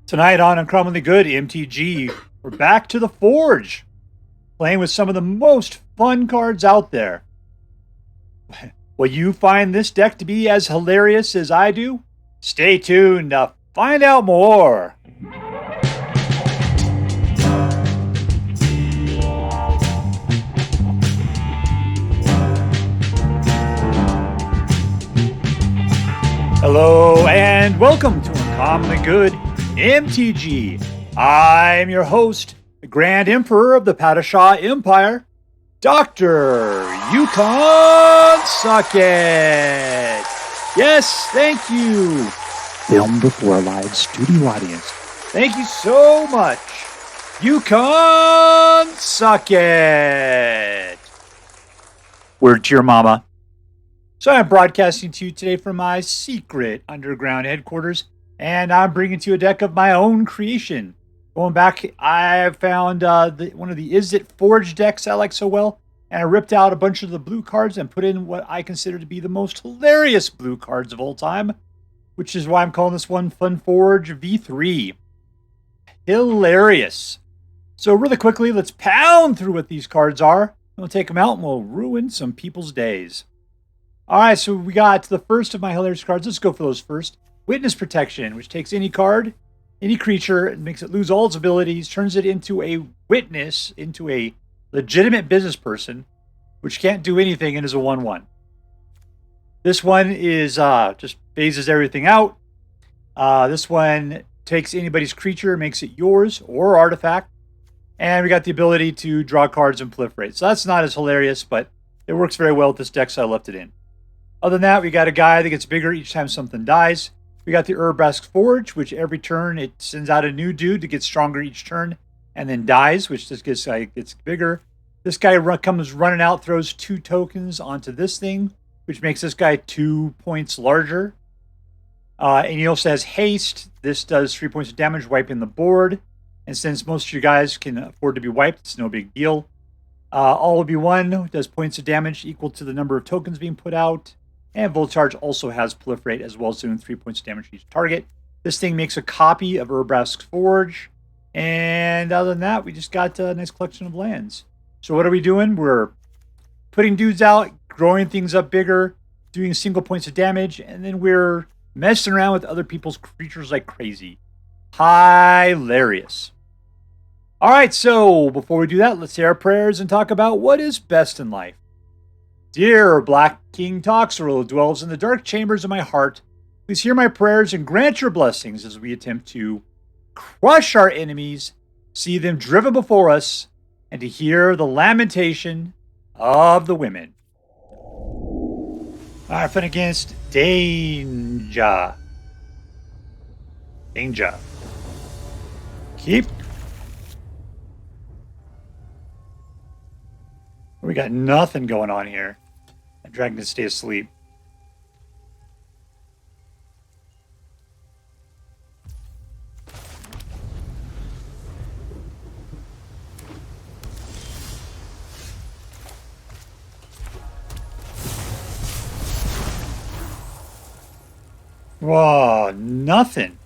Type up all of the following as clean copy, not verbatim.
Tonight on Uncommonly Good MTG, we're back to the Forge, playing with some of the most fun cards out there. Will you find this deck to be as hilarious as I do? Stay tuned to find out more. Hello and welcome to Uncommonly Good MTG. I'm your host, the Grand Emperor of the Padishah Empire, Dr. UConn-Suckett. Yes, thank you. Filmed before a live studio audience. Thank you so much, UConn-Suckett. Word to your mama. So I'm broadcasting to you today from my secret underground headquarters, and I'm bringing to you a deck of my own creation. Going back, I found one of the Is It Forge decks I like so well, and I ripped out a bunch of the blue cards and put in what I consider to be the most hilarious blue cards of all time, which is why I'm calling this one Fun Forge V3. Hilarious. So really quickly, let's pound through what these cards are. We'll take them out and we'll ruin some people's days. All right, so we got the first of my hilarious cards. Let's go for those first. Witness Protection, which takes any card, any creature, and makes it lose all its abilities, turns it into a witness, into a legitimate business person, which can't do anything and is a 1/1. This one is just phases everything out. This one takes anybody's creature, makes it yours or artifact. And we got the ability to draw cards and proliferate. So that's not as hilarious, but it works very well with this deck, so I left it in. Other than that, we got a guy that gets bigger each time something dies. We got the URABRASK'S Forge, which every turn it sends out a new dude to get stronger each turn, and then dies, which just gets bigger. This guy comes running out, throws 2 tokens onto this thing, which makes this guy 2 points larger. And he also has haste. This does 3 points of damage, wiping the board. And since most of you guys can afford to be wiped, it's no big deal. All of B1 does points of damage equal to the number of tokens being put out. And Volt Charge also has Proliferate, as well as doing 3 points of damage to each target. This thing makes a copy of URABRASK'S Forge. And other than that, we just got a nice collection of lands. So what are we doing? We're putting dudes out, growing things up bigger, doing single points of damage, and then we're messing around with other people's creatures like crazy. Hilarious. All right, so before we do that, let's say our prayers and talk about what is best in life. Dear Black King Toxrill, who dwells in the dark chambers of my heart, please hear my prayers and grant your blessings as we attempt to crush our enemies, see them driven before us, and to hear the lamentation of the women. All right, fight against daynja. Daynja. Keep. We got nothing going on here. That dragon can stay asleep. Whoa, nothing.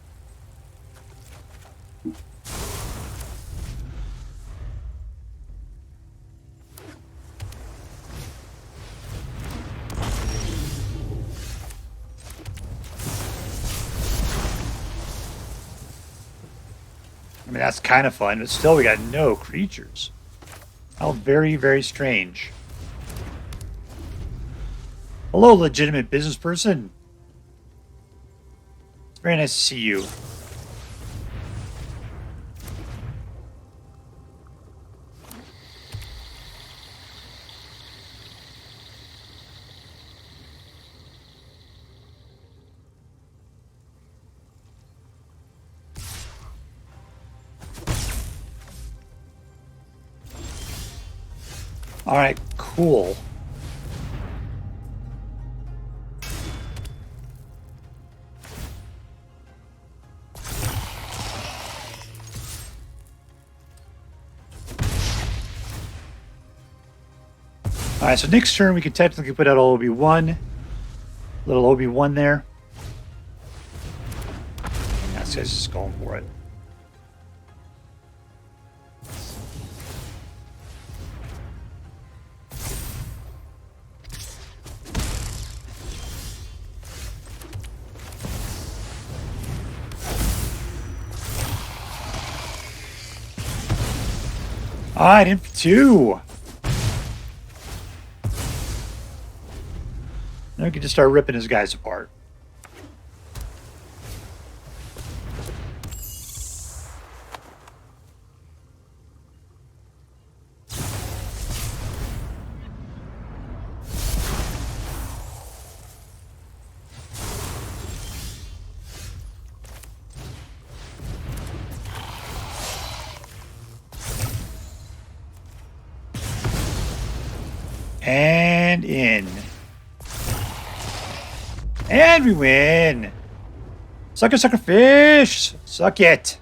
I mean, that's kind of fun, but still we got no creatures. How very, very strange. Hello, legitimate business person. It's very nice to see you. All right, cool. All right, so next turn we can technically put out OB1. Little OB1 there. Yeah, this guy's just going for it. All right, in for 2. Now we can just start ripping his guys apart. And in. And we win. Sucker, sucker, fish. Suck it.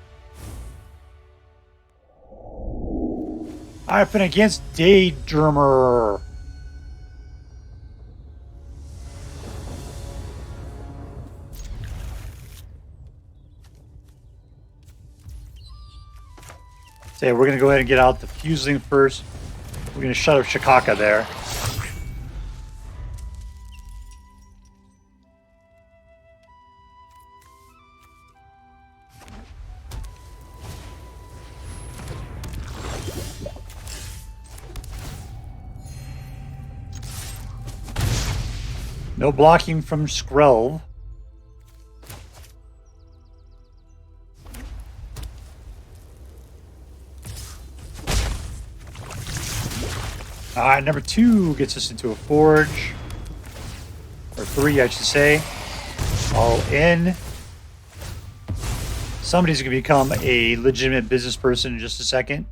I've been against Daydrmrr. So we're going to go ahead and get out the Fuseling first. We're going to shut up Shikaka there. No blocking from Skrelv. Alright, number 2 gets us into a forge. Or 3, I should say. All in. Somebody's going to become a legitimate business person in just a second.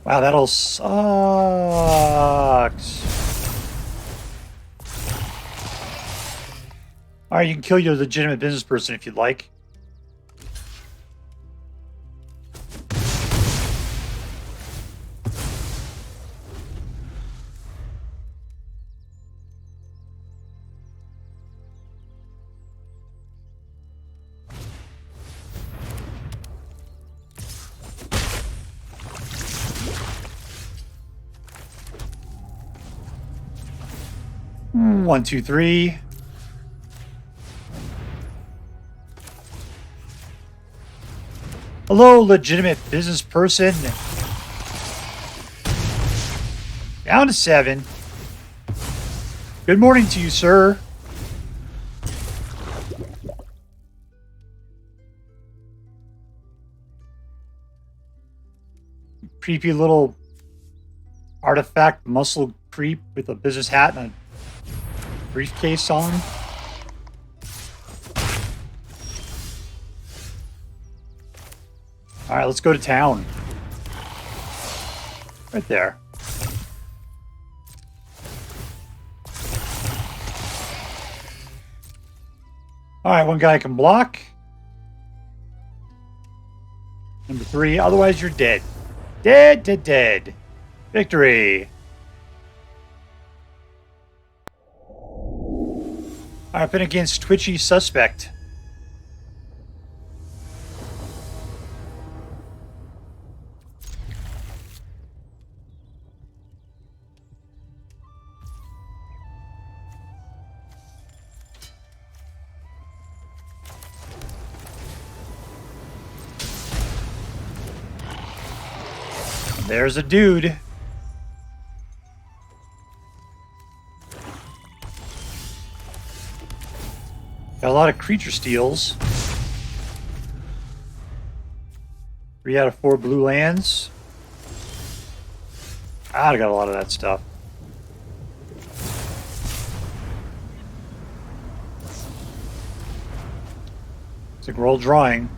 Wow, that all sucks. Alright, you can kill your legitimate business person if you'd like. One, two, three. Hello, legitimate business person. Down to 7. Good morning to you, sir. Creepy little artifact muscle creep with a business hat and a briefcase on. All right, let's go to town. Right there. All right, one guy can block. Number 3, otherwise you're dead. Dead, dead, dead. Victory. I've been against TwitchySusPecT. There's a dude. Got a lot of creature steals. 3 out of 4 blue lands. I got a lot of that stuff. It's like we're all drawing.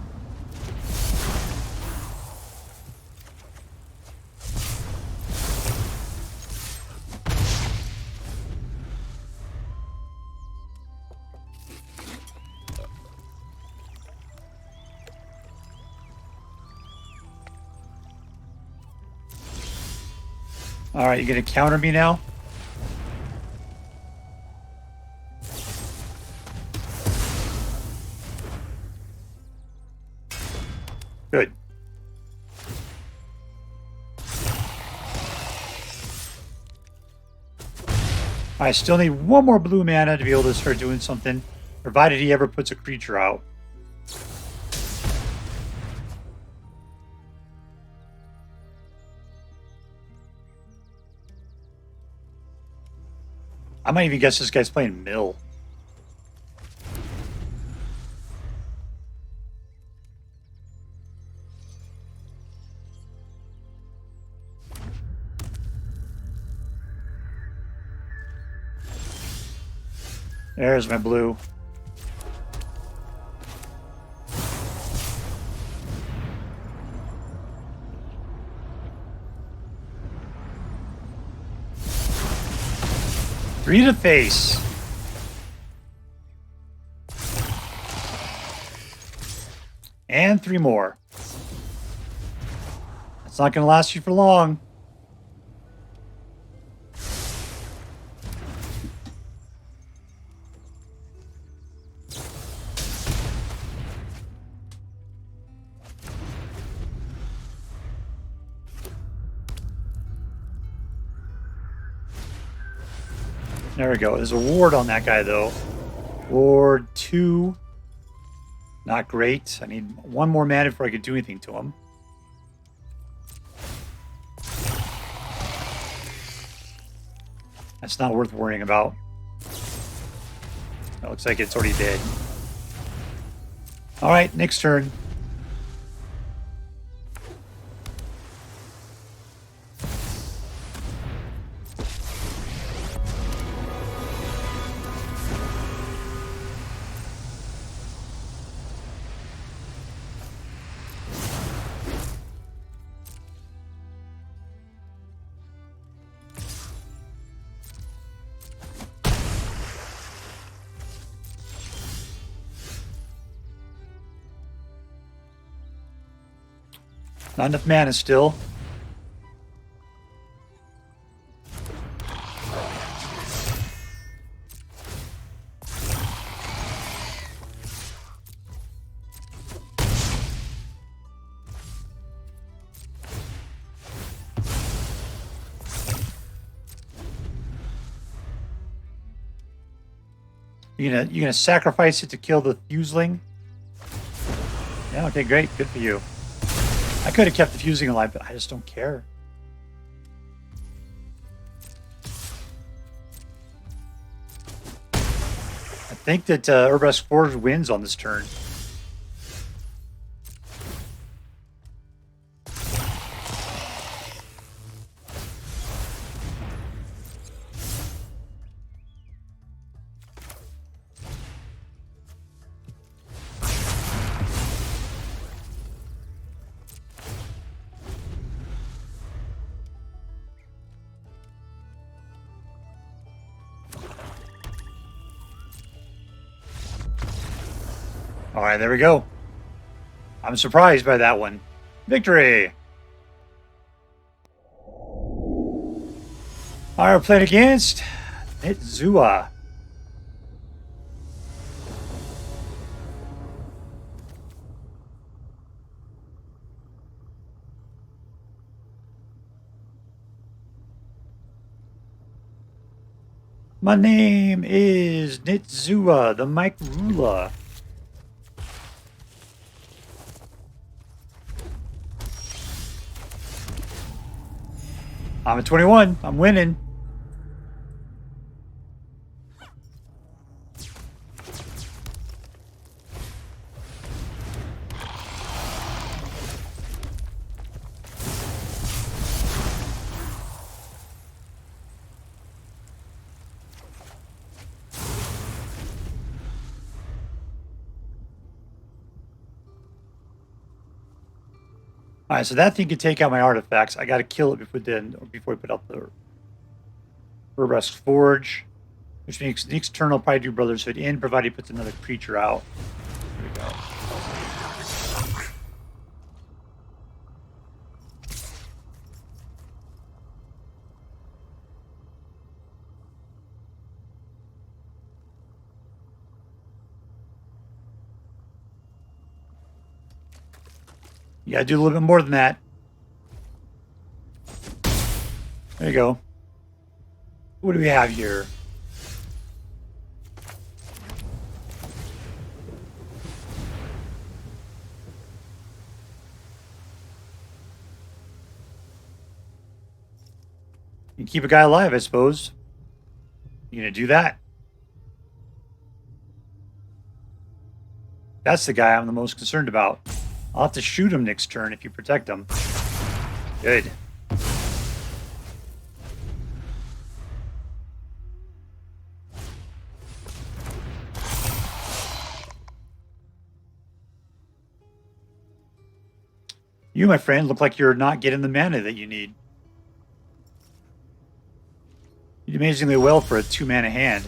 All right, you gonna counter me now? Good. I still need one more blue mana to be able to start doing something, provided he ever puts a creature out. I might even guess this guy's playing Mill. There's my blue. Three to face. And three more. That's not going to last you for long. There we go. There's a ward on that guy, though. Ward 2. Not great. I need one more mana before I could do anything to him. That's not worth worrying about. It looks like it's already dead. All right, next turn. Not enough mana still. You gonna sacrifice it to kill the Fuseling? Yeah, okay, great. Good for you. I could have kept the Fusing alive, but I just don't care. I think that URABRASK'S Forge wins on this turn. All right, there we go. I'm surprised by that one. Victory! All right, we're playing against Nitzua. My name is Nitzua, the Mike Ruler. I'm at 21. I'm winning. All right, so that thing can take out my artifacts. I got to kill it before we put out the URABRASK'S Forge, which means next turn I'll probably do Brotherhood in, provided he puts another creature out. There we go. You gotta do a little bit more than that. There you go. What do we have here? You keep a guy alive, I suppose. You gonna do that? That's the guy I'm the most concerned about. I'll have to shoot him next turn if you protect him. Good. You, my friend, look like you're not getting the mana that you need. You did amazingly well for a 2-mana hand.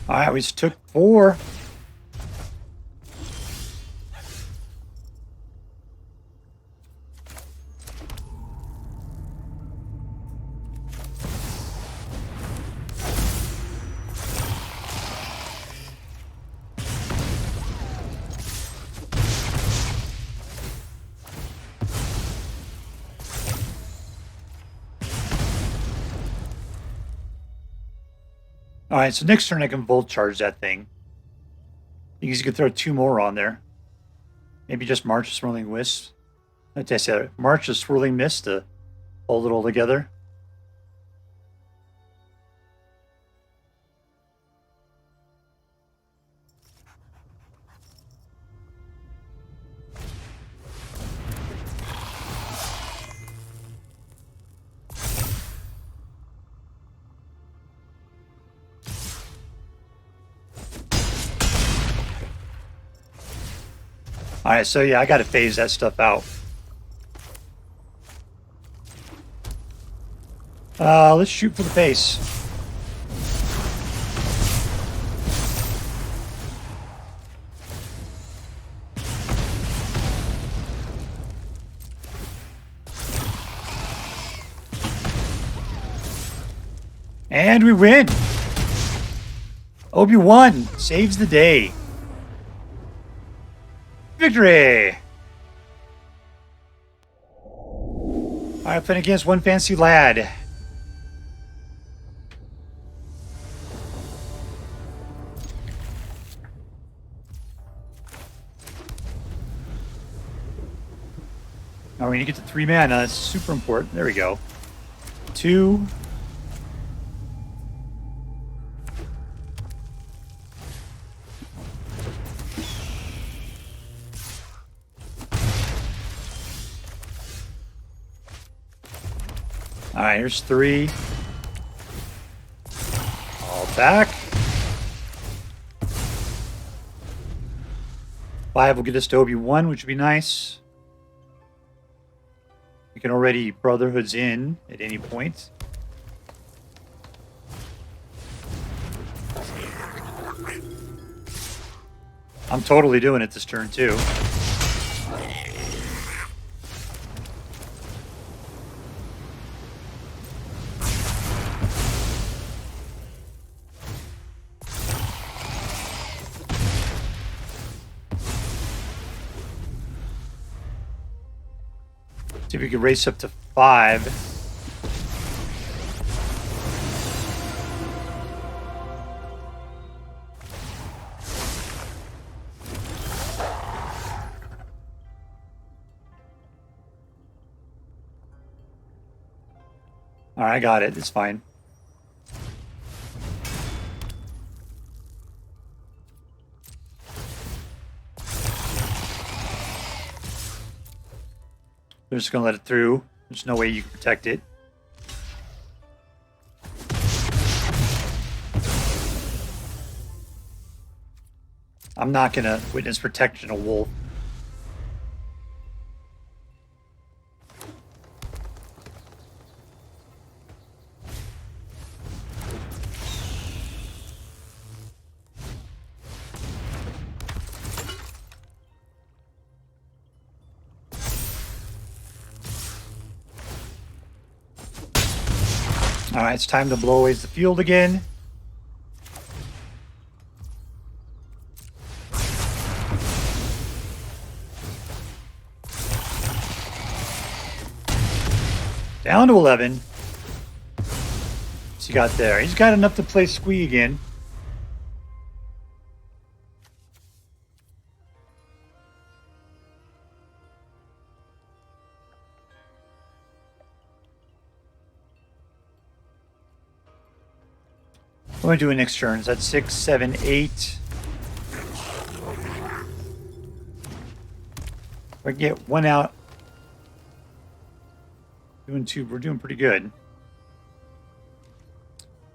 All right, we just took 4. All right, so next turn I can Volt Charge that thing. Because you could throw 2 more on there. Maybe just March the Swirling Wisp. Let's say March the Swirling Mist to hold it all together. Alright, so yeah, I gotta phase that stuff out. Let's shoot for the face. And we win! Obi-Wan saves the day. Victory! Alright, playing against OneFancyLad. Now we need to get to 3 mana. That's super important. There we go. 2. Alright, here's 3. All back. 5 will get us to Obi-Wan, which would be nice. We can already Brotherhoods in at any point. I'm totally doing it this turn, too. See if we can race up to 5. All right, I got it. It's fine. They're just going to let it through. There's no way you can protect it. I'm not going to witness protection a wolf. All right, it's time to blow away the field again. Down to 11. What's he got there? He's got enough to play Squee again. What am I doing next turn? Is that 6, 7, 8? If I get one out. Doing 2, we're doing pretty good.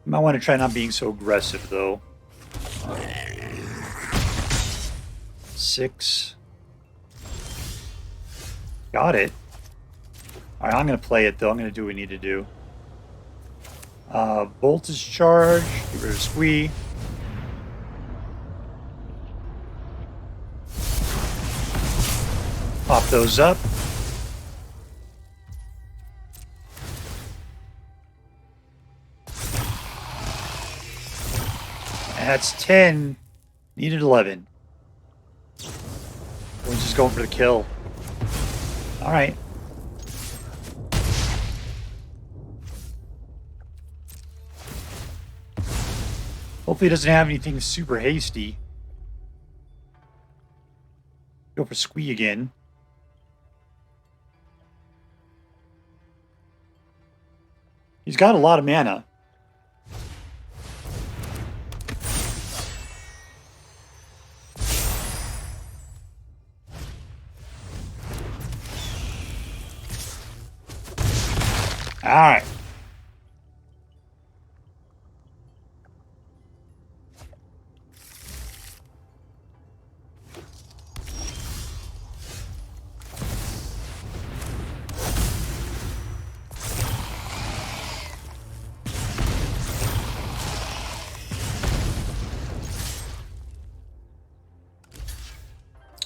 Might want to try not being so aggressive, though. 6. Got it. All right, I'm going to play it, though. I'm going to do what we need to do. Voltage charge. Get rid of Squee. Pop those up. That's 10. Needed 11. We're just going for the kill. All right. Hopefully he doesn't have anything super hasty. Go for Squee again. He's got a lot of mana. All right.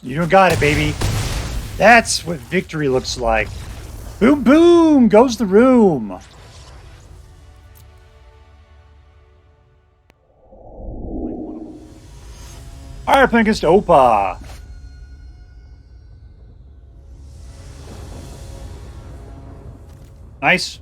You don't got it, baby. That's what victory looks like. Boom, boom, goes the room. All right, playing against Opa. Nice.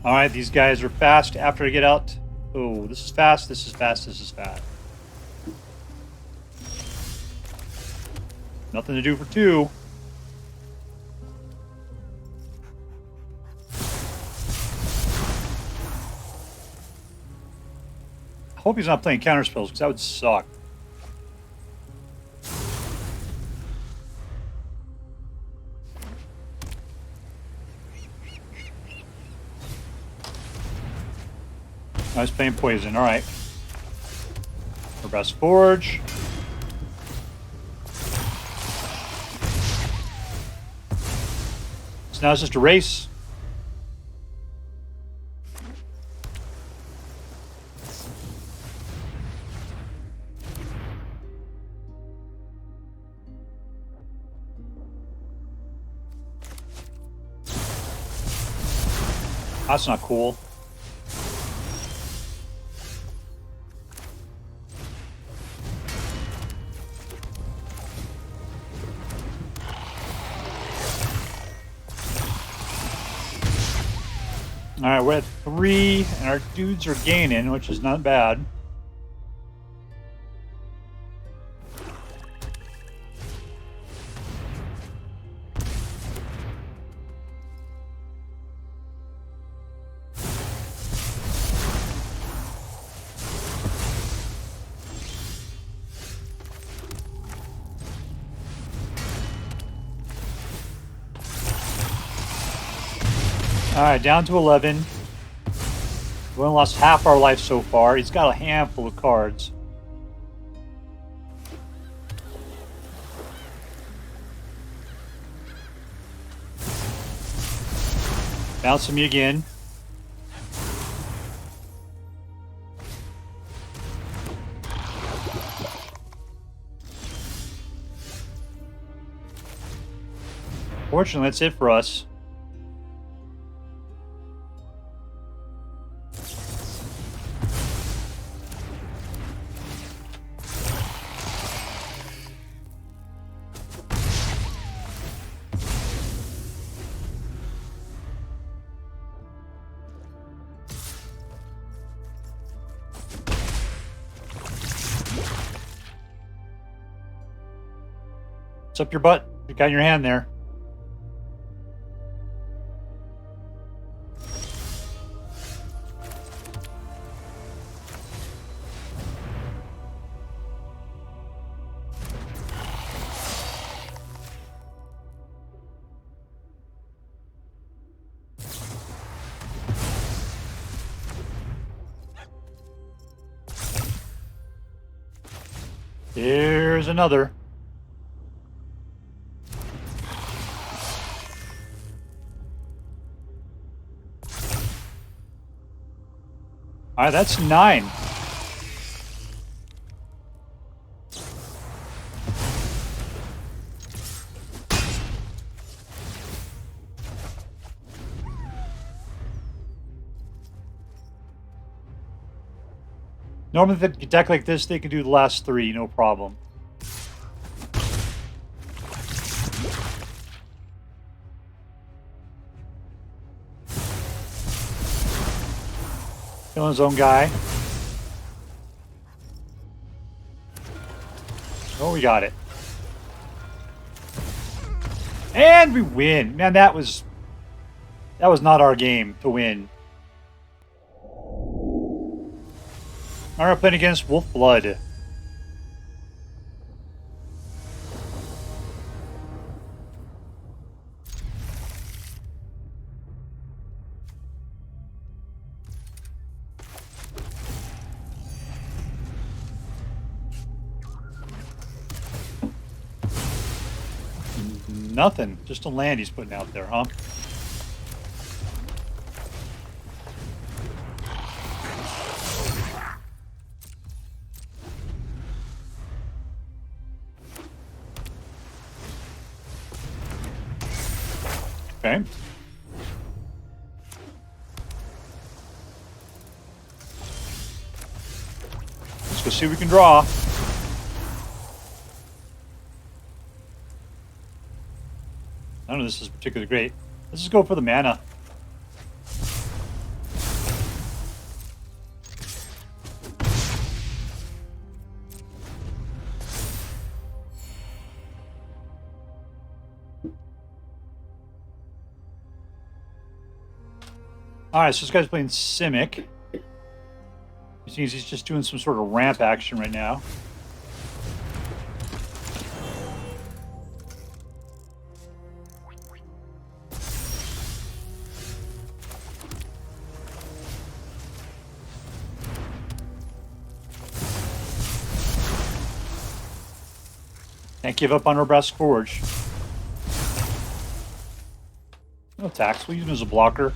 All right, these guys are fast after I get out. Oh, this is fast, this is fast, this is fast. Nothing to do for 2. I hope he's not playing counter spells, because that would suck. I was playing poison, alright. URABRASK'S Forge. So now it's just a race. That's not cool. Alright, we're at 3, and our dudes are gaining, which is not bad. Alright, down to 11. We only lost half our life so far. He's got a handful of cards. Bouncing me again. Fortunately, that's it for us. It's up your butt. You got your hand there. Here's another. All right, that's 9. Normally, with a deck like this, they can do the last 3, no problem. Killing his own guy. Oh, we got it. And we win. Man, that was not our game to win. Alright, playing against Wolfblood. Nothing. Just a land he's putting out there, huh? Okay. Let's go see what we can draw. I don't know if this is particularly great. Let's just go for the mana. Alright, so this guy's playing Simic. Which means he's just doing some sort of ramp action right now. Can't give up on URABRASK'S Forge. No attacks. We'll use him as a blocker.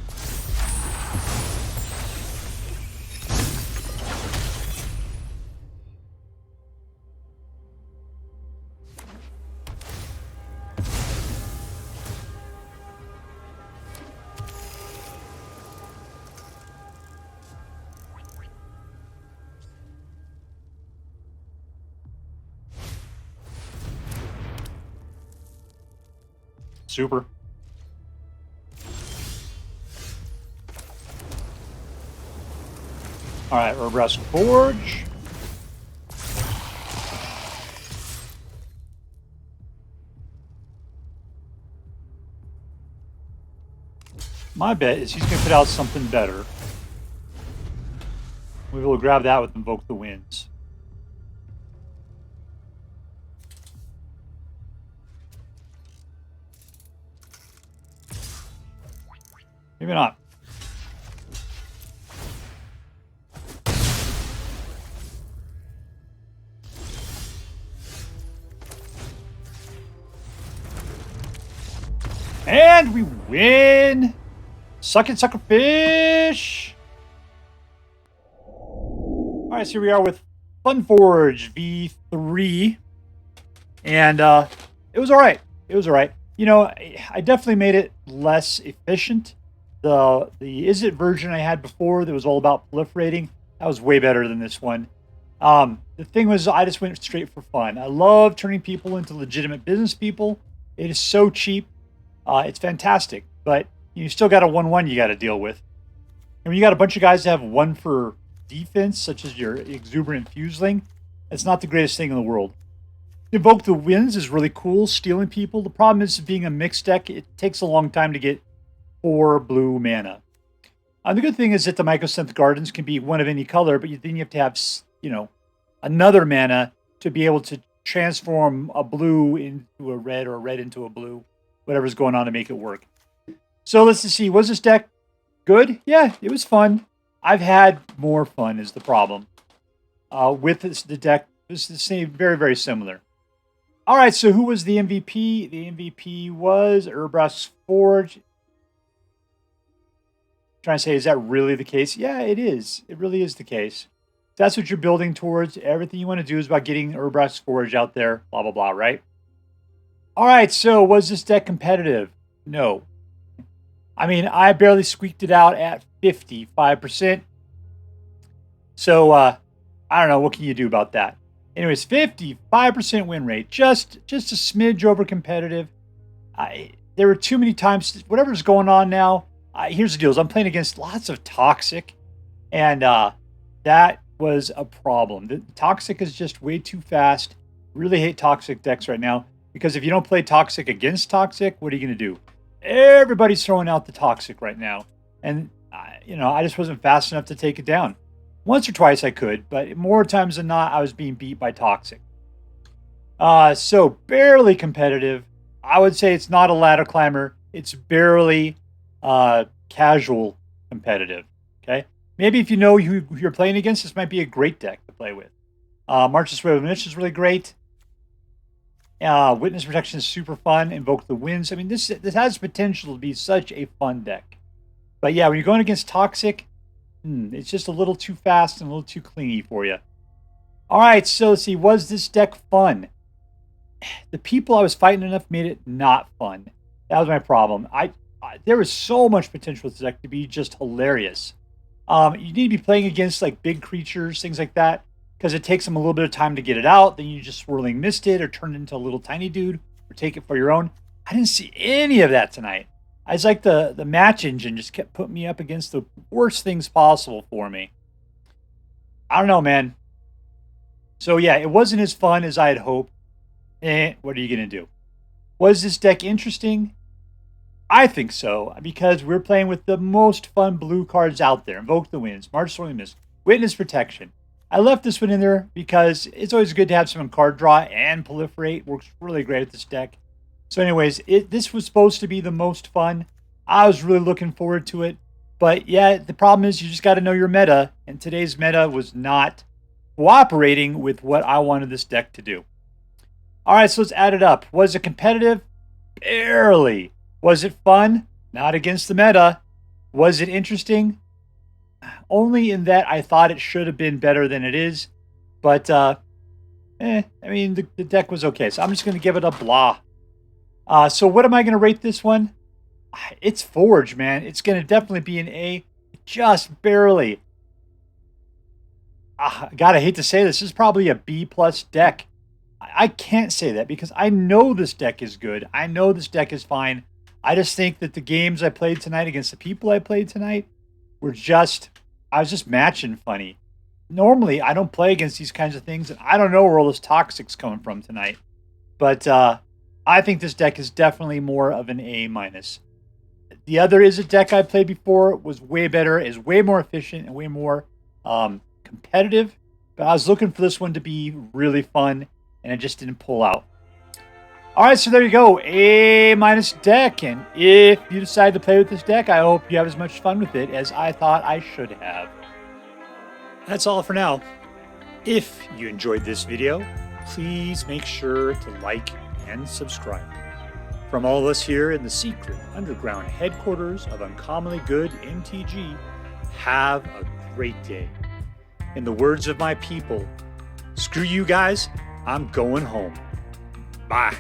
Super. Alright, URABRASK'S Forge. My bet is he's going to put out something better. We will grab that with Invoke the Winds. Maybe not. And we win! Suck it, sucker fish! Alright, so here we are with Funforge V3. And it was alright. It was alright. You know, I definitely made it less efficient. The Is It version I had before that was all about proliferating, that was way better than this one. The thing was, I just went straight for fun. I love turning people into legitimate business people. It is so cheap. It's fantastic, but you still got a 1/1 you got to deal with. And when you got a bunch of guys that have 1 for defense, such as your Exuberant Fuseling, it's not the greatest thing in the world. Invoke the Winds is really cool, stealing people. The problem is, being a mixed deck, it takes a long time to get 4 blue mana. The good thing is that the Mycosynth Gardens can be 1 of any color, but then you have to have, you know, another mana to be able to transform a blue into a red or a red into a blue, whatever's going on to make it work. So let's just see. Was this deck good? Yeah, it was fun. I've had more fun is the problem. With the deck, this is the same, very, very similar. All right, so who was the MVP? The MVP was URABRASK'S Forge. Trying to say, is that really the case? Yeah, it is. It really is the case. That's what you're building towards. Everything you want to do is about getting URABRASK'S Forge out there, blah, blah, blah, right? All right, so was this deck competitive? No. I mean, I barely squeaked it out at 55%. So, I don't know. What can you do about that? Anyways, 55% win rate. Just a smidge over competitive. There were too many times. Whatever's going on now, here's the deal. I'm playing against lots of Toxic, and that was a problem. The Toxic is just way too fast. Really hate Toxic decks right now, because if you don't play Toxic against Toxic, what are you going to do? Everybody's throwing out the Toxic right now. And, you know, I just wasn't fast enough to take it down. Once or twice I could, but more times than not, I was being beat by Toxic. So barely competitive. I would say it's not a ladder climber. It's barely casual competitive. Okay, maybe if you know who you're playing against, this might be a great deck to play with. March's Way of Witness is really great. Witness Protection is super fun. Invoke the Winds. I mean, this has potential to be such a fun deck. But yeah, when you're going against Toxic, it's just a little too fast and a little too clingy for you. All right, so let's see. Was this deck fun? The people I was fighting enough made it not fun. That was my problem. There was so much potential with this deck to be just hilarious. You need to be playing against like big creatures, things like that, because it takes them a little bit of time to get it out. Then you just Swirling missed it or turn it into a little tiny dude or take it for your own. I didn't see any of that tonight. I was like the match engine just kept putting me up against the worst things possible for me. I don't know, man. So yeah, it wasn't as fun as I had hoped. What are you going to do? Was this deck interesting? I think so, because we're playing with the most fun blue cards out there. Invoke the Winds, March Swirling Mist, Witness Protection. I left this one in there because it's always good to have some card draw and proliferate. Works really great with this deck. So anyways, this was supposed to be the most fun. I was really looking forward to it. But yeah, the problem is you just got to know your meta. And today's meta was not cooperating with what I wanted this deck to do. All right, so let's add it up. Was it competitive? Barely. Was it fun? Not against the meta. Was it interesting? Only in that I thought it should have been better than it is. But, I mean, the deck was okay. So I'm just going to give it a blah. So what am I going to rate this one? It's Forge, man. It's going to definitely be an A. Just barely. God, I hate to say this. This is probably a B+ deck. I can't say that because I know this deck is good. I know this deck is fine. I just think that the games I played tonight against the people I played tonight were just... I was just matching funny. Normally, I don't play against these kinds of things, and I don't know where all this Toxic's coming from tonight. But I think this deck is definitely more of an A-. The other Is It deck I played before was way better, is way more efficient, and way more competitive. But I was looking for this one to be really fun, and it just didn't pull out. All right, so there you go, A- deck. And if you decide to play with this deck, I hope you have as much fun with it as I thought I should have. That's all for now. If you enjoyed this video, please make sure to like and subscribe. From all of us here in the secret underground headquarters of Uncommonly Good MTG, have a great day. In the words of my people, screw you guys, I'm going home. Bye.